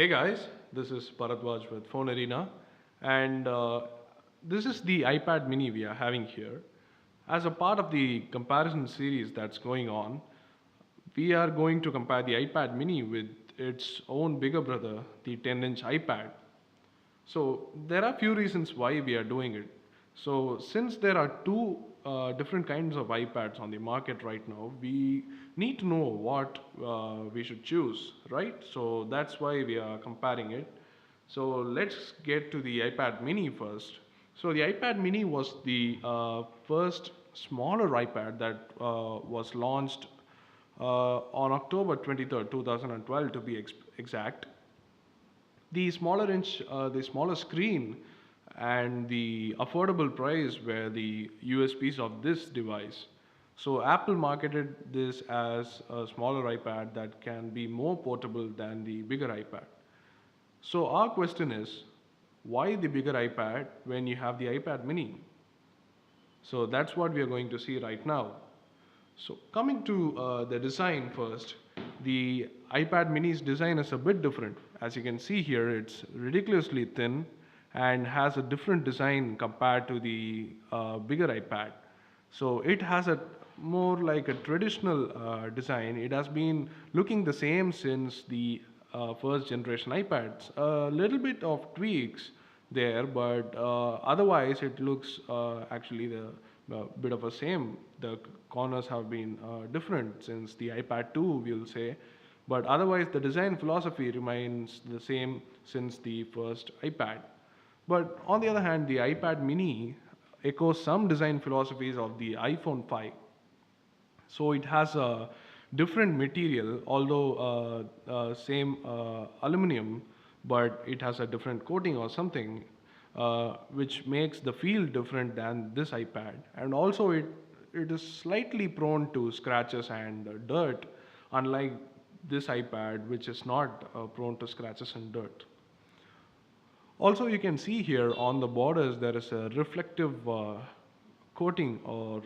Hey guys, this is Bharadwaj with Phone Arena, and this is the iPad mini we are having here. As a part of the comparison series that's going on, we are going to compare the iPad mini with its own bigger brother, the 10-inch iPad. So there are few reasons why we are doing it. So since there are two different kinds of iPads on the market right now, we need to know what we should choose, right? So that's why we are comparing it. So let's get to the iPad mini first. So the iPad mini was the first smaller iPad that was launched on October 23rd, 2012 to be exact. The smaller screen and the affordable price were the USPs of this device. So Apple marketed this as a smaller iPad that can be more portable than the bigger iPad. So our question is, why the bigger iPad when you have the iPad mini? So that's what we are going to see right now. So coming to the design first, the iPad mini's design is a bit different. As you can see here, it's ridiculously thin and has a different design compared to the bigger iPad. So it has a more like a traditional design. It has been looking the same since the first generation iPads. A little bit of tweaks there, but otherwise it looks actually the bit of a same. The corners have been different since the iPad 2, we'll say, but otherwise the design philosophy remains the same since the first iPad. But on the other hand, the iPad mini echoes some design philosophies of the iPhone 5. So it has a different material, although same aluminum, but it has a different coating or something, which makes the feel different than this iPad. And also it is slightly prone to scratches and dirt, unlike this iPad, which is not prone to scratches and dirt. Also, you can see here on the borders there is a reflective coating or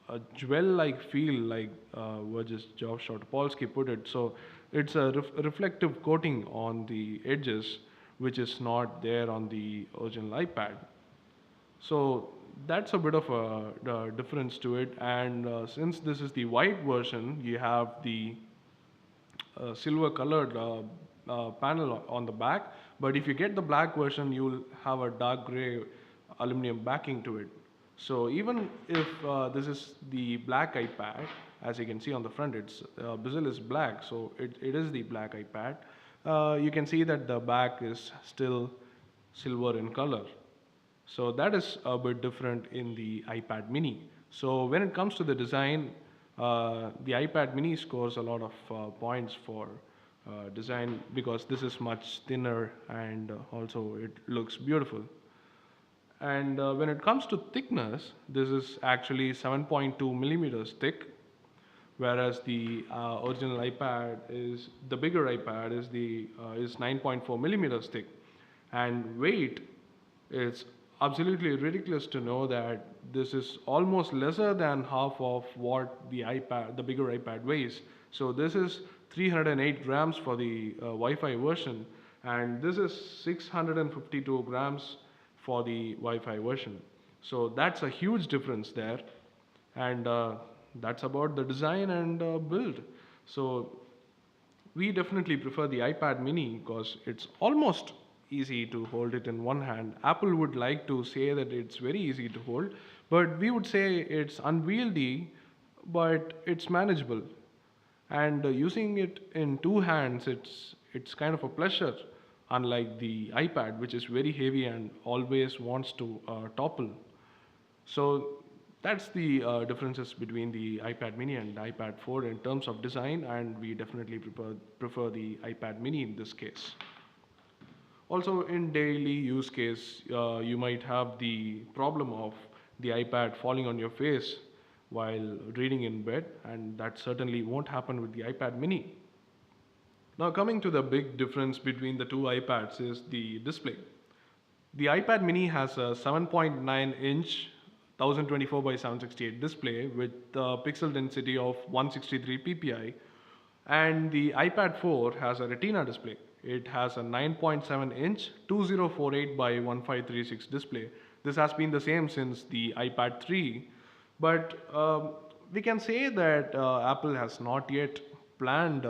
a jewel-like feel, like Virgis Geoff Shotopolsky put it. So it's a reflective coating on the edges, which is not there on the original iPad. So that's a bit of a difference to it. And since this is the white version, you have the silver colored panel on the back, but if you get the black version you'll have a dark gray aluminum backing to it. So even if this is the black iPad, as you can see on the front, its bezel is black, so it is the black iPad. You can see that the back is still silver in color. So that is a bit different in the iPad mini. So when it comes to the design, the iPad mini scores a lot of points for design because this is much thinner and also it looks beautiful. And when it comes to thickness, this is actually 7.2 millimeters thick, whereas the original iPad is the bigger iPad is 9.4 millimeters thick, and weight is absolutely ridiculous to know that this is almost lesser than half of what the bigger iPad weighs. So this is 308 grams for the Wi-Fi version, and this is 652 grams for the Wi-Fi version. So that's a huge difference there, and that's about the design and build. So we definitely prefer the iPad mini because it's almost easy to hold it in one hand. Apple would like to say that it's very easy to hold, but we would say it's unwieldy, but it's manageable. And using it in two hands, it's kind of a pleasure, unlike the iPad, which is very heavy and always wants to topple. So that's the differences between the iPad mini and iPad 4 in terms of design, and we definitely prefer the iPad mini in this case. Also, in daily use case, you might have the problem of the iPad falling on your face while reading in bed, and that certainly won't happen with the iPad mini. Now, coming to the big difference between the two iPads is the display. The iPad mini has a 7.9-inch 1024 by 768 display with a pixel density of 163 ppi, and the iPad 4 has a Retina display It has a 9.7 inch 2048 by 1536 display. This has been the same since the iPad 3, but we can say that Apple has not yet planned,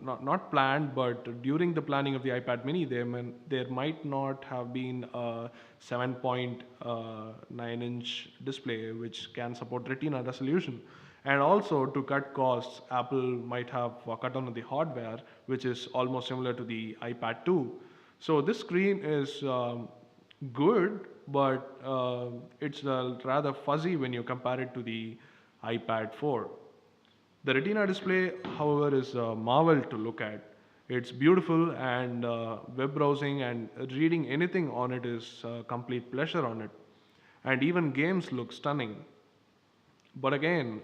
not planned, but during the planning of the iPad mini, there might not have been a 7.9-inch display which can support Retina resolution. And also to cut costs, Apple might have cut on the hardware, which is almost similar to the iPad 2. So this screen is good, but it's rather fuzzy when you compare it to the iPad 4. The Retina display, however, is a marvel to look at. It's beautiful, and web browsing and reading anything on it is a complete pleasure on it. And even games look stunning. But again,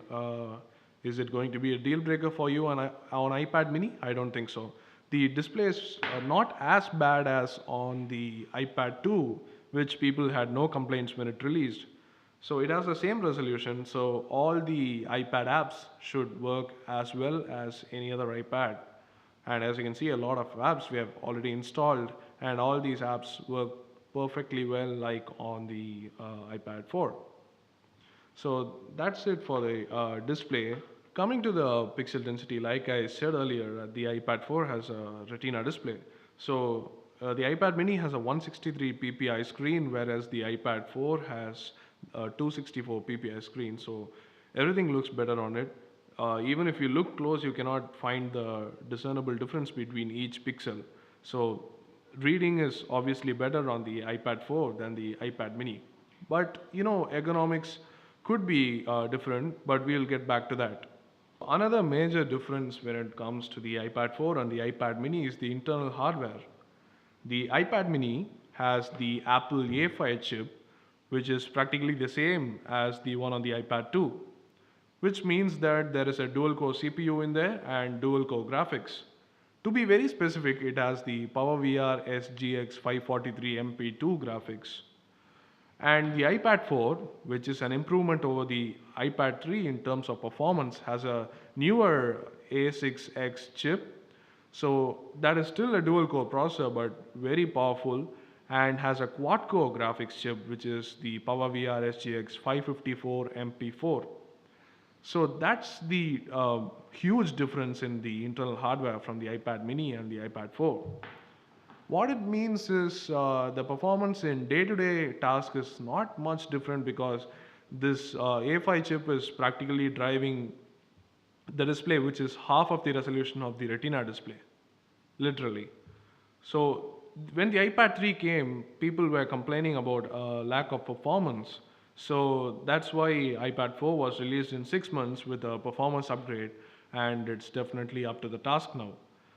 is it going to be a deal breaker for you on iPad mini? I don't think so. The display is not as bad as on the iPad 2, which people had no complaints when it released. So it has the same resolution, so all the iPad apps should work as well as any other iPad. And as you can see, a lot of apps we have already installed, and all these apps work perfectly well like on the iPad 4. So that's it for the display. Coming to the pixel density, like I said earlier, the iPad 4 has a Retina display. So the iPad mini has a 163 ppi screen, whereas the iPad 4 has a 264 ppi screen. So everything looks better on it. Even if you look close, you cannot find the discernible difference between each pixel. So reading is obviously better on the iPad 4 than the iPad mini. But ergonomics could be different, but we'll get back to that. Another major difference when it comes to the iPad 4 and the iPad mini is the internal hardware. The iPad mini has the Apple A5 chip, which is practically the same as the one on the iPad 2, which means that there is a dual core CPU in there and dual core graphics. To be very specific, it has the PowerVR SGX 543 MP2 graphics. And the iPad 4, which is an improvement over the iPad 3 in terms of performance, has a newer A6X chip. So that is still a dual core processor, but very powerful, and has a quad core graphics chip, which is the PowerVR SGX 554 MP4. So that's the huge difference in the internal hardware from the iPad mini and the iPad 4. What it means is the performance in day-to-day task is not much different because this A5 chip is practically driving the display, which is half of the resolution of the Retina display, literally. So when the iPad 3 came, people were complaining about lack of performance. So that's why iPad 4 was released in 6 months with a performance upgrade, and it's definitely up to the task now.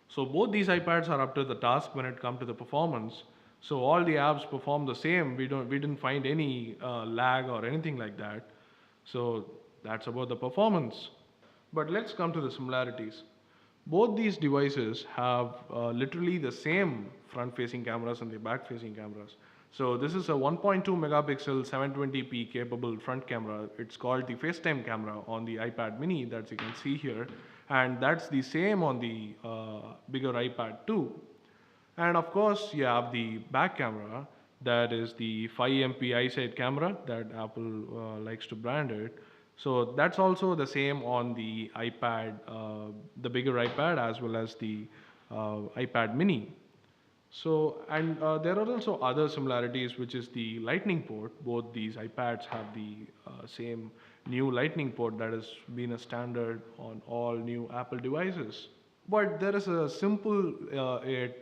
So both these iPads are up to the task when it comes to the performance. So all the apps perform the same. We didn't find any lag or anything like that. So that's about the performance. But let's come to the similarities. Both these devices have literally the same front-facing cameras and the back-facing cameras. So this is a 1.2 megapixel 720p capable front camera. It's called the FaceTime camera on the iPad mini that you can see here. And that's the same on the bigger iPad 2. And of course, you have the back camera, that is the 5MP iSight camera that Apple likes to brand it. So that's also the same on the iPad, the bigger iPad, as well as the iPad mini. So, and there are also other similarities, which is the lightning port. Both these iPads have the same new lightning port that has been a standard on all new Apple devices. But there is a simple yet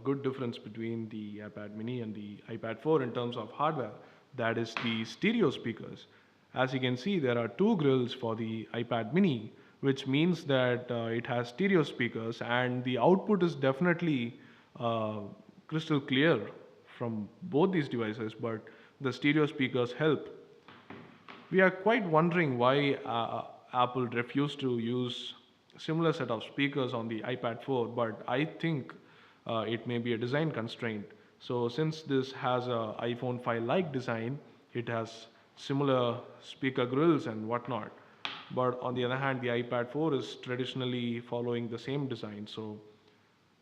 good difference between the iPad mini and the iPad 4 in terms of hardware. That is the stereo speakers. As you can see, there are two grills for the iPad mini, which means that it has stereo speakers, and the output is definitely uh, crystal clear from both these devices, but the stereo speakers help. We are quite wondering why Apple refused to use similar set of speakers on the iPad 4, but I think it may be a design constraint. So since this has a iPhone 5-like design, it has similar speaker grills and whatnot. But on the other hand, the iPad 4 is traditionally following the same design. So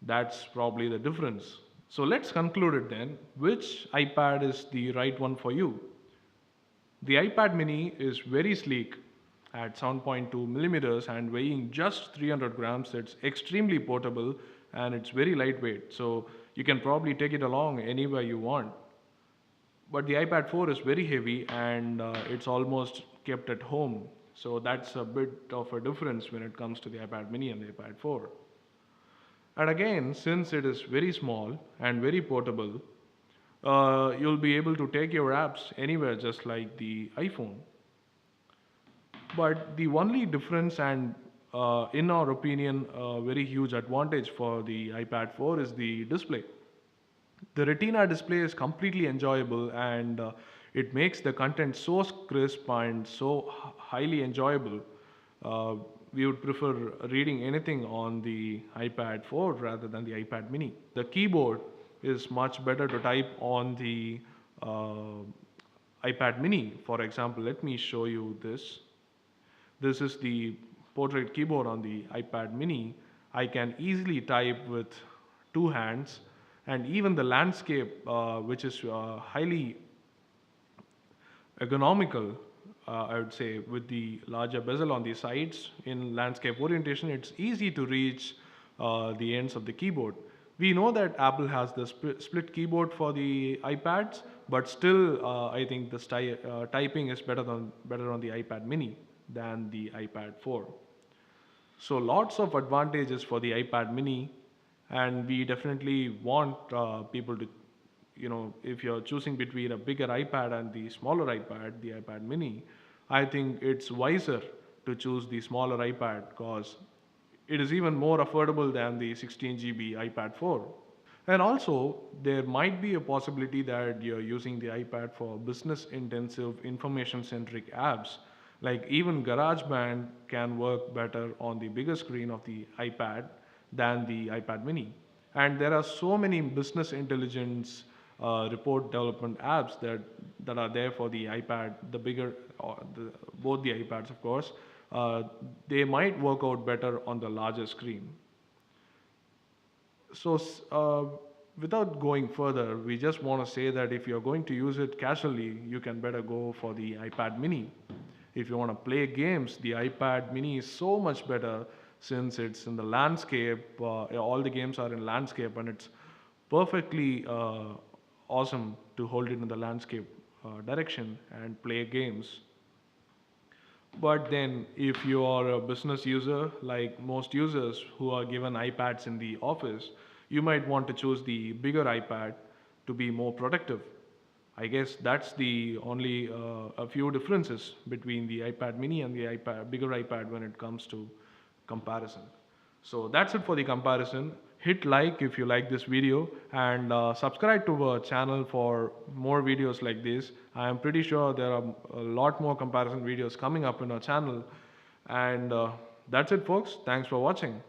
That's probably the difference. So let's conclude it then. Which iPad is the right one for you? The iPad mini is very sleek at 7.2 millimeters and weighing just 300 grams. It's extremely portable and it's very lightweight. So you can probably take it along anywhere you want. But the iPad 4 is very heavy and it's almost kept at home. So that's a bit of a difference when it comes to the iPad mini and the iPad 4. And again, since it is very small and very portable, you'll be able to take your apps anywhere just like the iPhone. But the only difference and in our opinion, a very huge advantage for the iPad 4 is the display. The Retina display is completely enjoyable and it makes the content so crisp and so highly enjoyable. Uh, we would prefer reading anything on the iPad 4 rather than the iPad mini. The keyboard is much better to type on the uh, iPad mini. For example, let me show you this. This is the portrait keyboard on the iPad mini. I can easily type with two hands, and even the landscape, which is highly ergonomical, I would say, with the larger bezel on the sides in landscape orientation, it's easy to reach the ends of the keyboard. We know that Apple has the split keyboard for the iPads, but still, I think the typing is better on the iPad mini than the iPad 4. So lots of advantages for the iPad mini, and we definitely want people to, if you're choosing between a bigger iPad and the smaller iPad, the iPad mini, I think it's wiser to choose the smaller iPad because it is even more affordable than the 16 GB iPad 4. And also, there might be a possibility that you're using the iPad for business intensive, information centric apps. Like even GarageBand can work better on the bigger screen of the iPad than the iPad mini. And there are so many business intelligence report development apps that are there for the iPad, the bigger, both the iPads, of course. They might work out better on the larger screen. So, without going further, we just want to say that if you're going to use it casually, you can better go for the iPad mini. If you want to play games, the iPad mini is so much better since it's in the landscape. All the games are in landscape, and it's perfectly awesome to hold it in the landscape direction and play games. But then, if you are a business user, like most users who are given iPads in the office, you might want to choose the bigger iPad to be more productive. I guess that's the only a few differences between the iPad mini and the bigger iPad when it comes to comparison. So that's it for the comparison. Hit like if you like this video and subscribe to our channel for more videos like this. I am pretty sure there are a lot more comparison videos coming up in our channel. And that's it, folks. Thanks for watching.